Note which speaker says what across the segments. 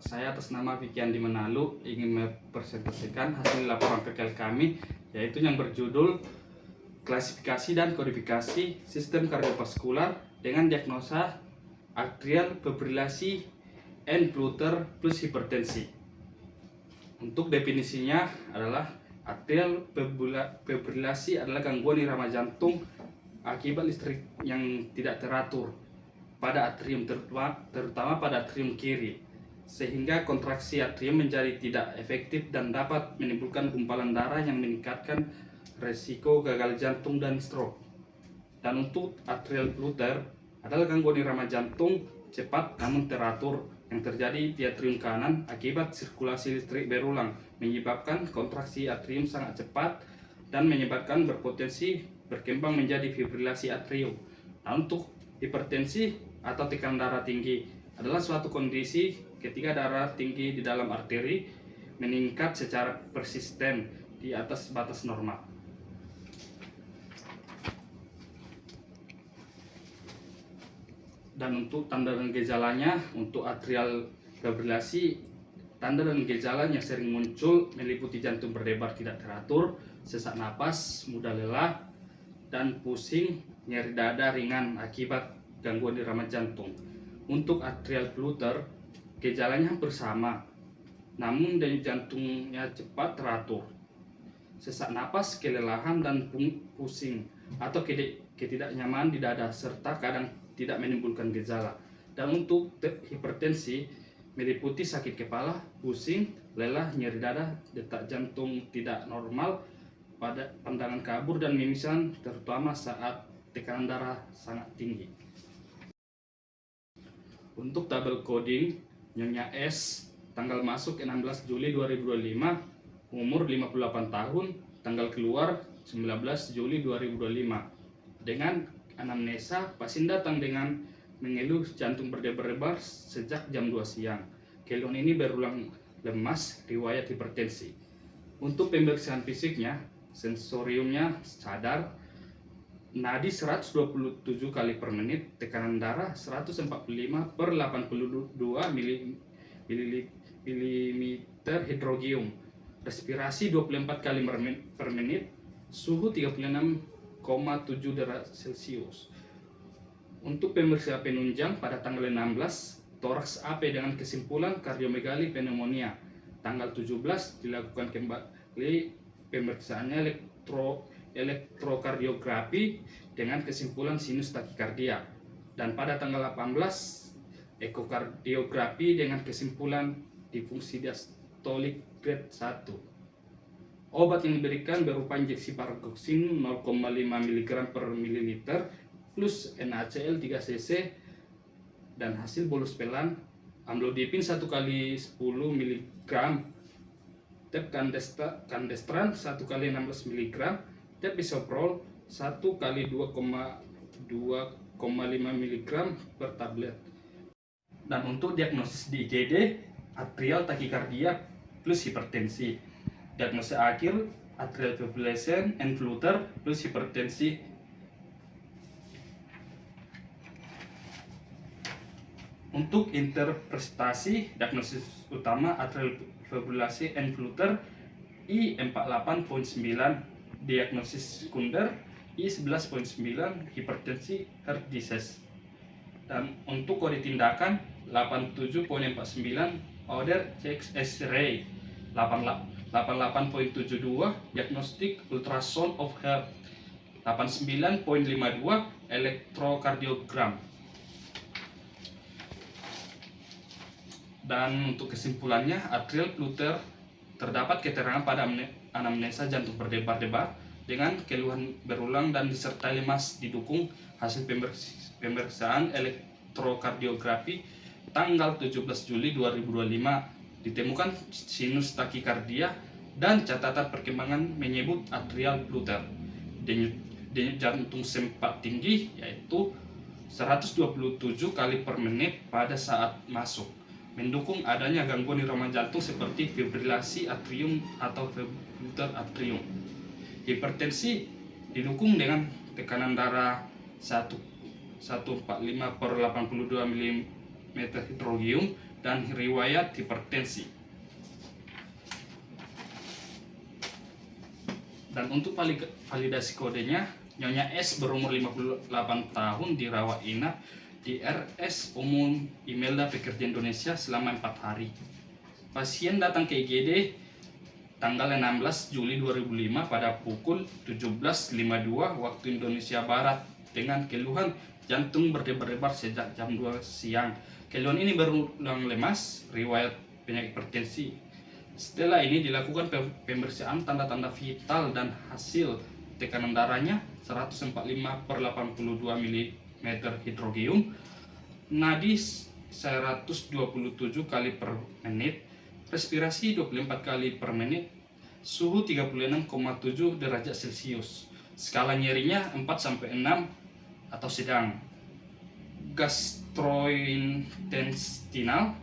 Speaker 1: Saya atas nama Vicky Andi Menalu ingin mempresentasikan hasil laporan PKL kami, yaitu yang berjudul klasifikasi dan kodifikasi sistem kardiovaskular dengan diagnosa atrial fibrilasi and flutter plus hipertensi. Untuk definisinya adalah atrial fibrilasi adalah gangguan irama jantung akibat listrik yang tidak teratur pada atrium, terutama pada atrium kiri, sehingga kontraksi atrium menjadi tidak efektif dan dapat menimbulkan gumpalan darah yang meningkatkan resiko gagal jantung dan stroke. Dan untuk atrial flutter adalah gangguan irama jantung cepat namun teratur yang terjadi di atrium kanan akibat sirkulasi listrik berulang, menyebabkan kontraksi atrium sangat cepat dan menyebabkan berpotensi berkembang menjadi fibrilasi atrium. Nah, untuk hipertensi atau tekanan darah tinggi adalah suatu kondisi ketika darah tinggi di dalam arteri meningkat secara persisten di atas batas normal. Dan untuk tanda dan gejalanya, untuk atrial fibrilasi, tanda dan gejala yang sering muncul meliputi jantung berdebar tidak teratur, sesak napas, mudah lelah, dan pusing, nyeri dada ringan akibat gangguan irama jantung. Untuk atrial flutter, gejalanya hampir sama, namun denyut jantungnya cepat teratur, sesak napas, kelelahan, dan pusing atau ketidaknyamanan di dada, serta kadang tidak menimbulkan gejala. Dan untuk hipertensi, meliputi sakit kepala, pusing, lelah, nyeri dada, detak jantung tidak normal, pada pandangan kabur, dan mimisan, terutama saat tekanan darah sangat tinggi. Untuk tabel coding, Nyonya S, tanggal masuk 16 Juli 2025, umur 58 tahun, tanggal keluar 19 Juli 2025. Dengan anamnesa, pasien datang dengan mengeluh jantung berdebar-debar sejak jam 2 siang. Keluhan ini berulang lemas, riwayat hipertensi. Untuk pemeriksaan fisiknya, sensoriumnya sadar, nadi 127 kali per menit, tekanan darah 145 per 82 mm hidrogium, respirasi 24 kali per menit, suhu 36,7 derajat Celcius. Untuk pemeriksaan penunjang pada tanggal 16, toraks AP dengan kesimpulan kardiomegali pneumonia. Tanggal 17 dilakukan kembali pemeriksaannya elektrokardiografi dengan kesimpulan sinus takikardia, dan pada tanggal 18 ekokardiografi dengan kesimpulan difungsi diastolik grade 1. Obat yang diberikan berupa injeksi paradoxin 0,5 mg per mililiter plus NaCl 3 cc, dan hasil bolus pelan amlodipin 1 kali 10 mg, tepkandestran 1 kali 16 mg, tepisoprol 1 kali 2,5 mg per tablet. Dan untuk diagnosis di IGD, atrial takikardia plus hipertensi. Diagnosis akhir, atrial fibrillation and flutter plus hipertensi. Untuk interpretasi, diagnosis utama atrial fibrillasi and flutter I48.9, diagnosis sekunder I11.9, hipertensi heart disease. Dan untuk kode tindakan 87.49, order X-ray, 88.72, diagnostik ultrasound of heart, 89.52, elektrokardiogram. Dan untuk kesimpulannya, atrial flutter terdapat keterangan pada anamnesa jantung berdebar-debar dengan keluhan berulang dan disertai lemas, didukung hasil pemeriksaan elektrokardiografi tanggal 17 Juli 2025, ditemukan sinus takikardia dan catatan perkembangan menyebut atrial flutter. Denyut jantung sempat tinggi, yaitu 127 kali per menit pada saat masuk, mendukung adanya gangguan irama jantung seperti fibrilasi atrium atau flutter atrium. Hipertensi didukung dengan tekanan darah 145 per 82 mm hidrogium dan riwayat hipertensi. Dan untuk validasi kodenya, Nyonya S berumur 58 tahun dirawat inap di RS Umum Imelda Pekerja Indonesia selama 4 hari. Pasien datang ke IGD tanggal 16 Juli 2005 pada pukul 17.52 waktu Indonesia Barat dengan keluhan jantung berdebar-debar sejak jam 2 siang. Keluhan ini berulang lemas, riwayat penyakit hipertensi. Setelah ini dilakukan pemeriksaan tanda-tanda vital dan hasil tekanan darahnya 145/82 mm hidrogeum, nadi 127 kali per menit, respirasi 24 kali per menit, suhu 36,7 derajat Celcius, skala nyerinya 4-6 atau sedang, gastrointestinal,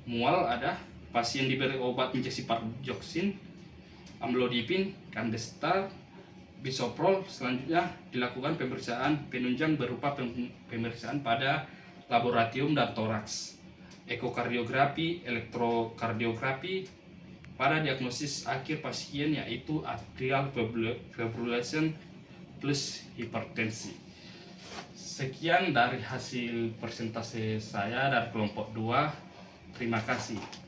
Speaker 1: mual ada. Pasien diberi obat injeksi Pardioksin, amlodipin, Candestal, bisoprol. Selanjutnya dilakukan pemeriksaan penunjang berupa pemeriksaan pada laboratorium dan toraks, ekokardiografi, elektrokardiografi. Pada diagnosis akhir pasien yaitu atrial fibrillation plus hipertensi. Sekian dari hasil presentasi saya dari kelompok 2. Terima kasih.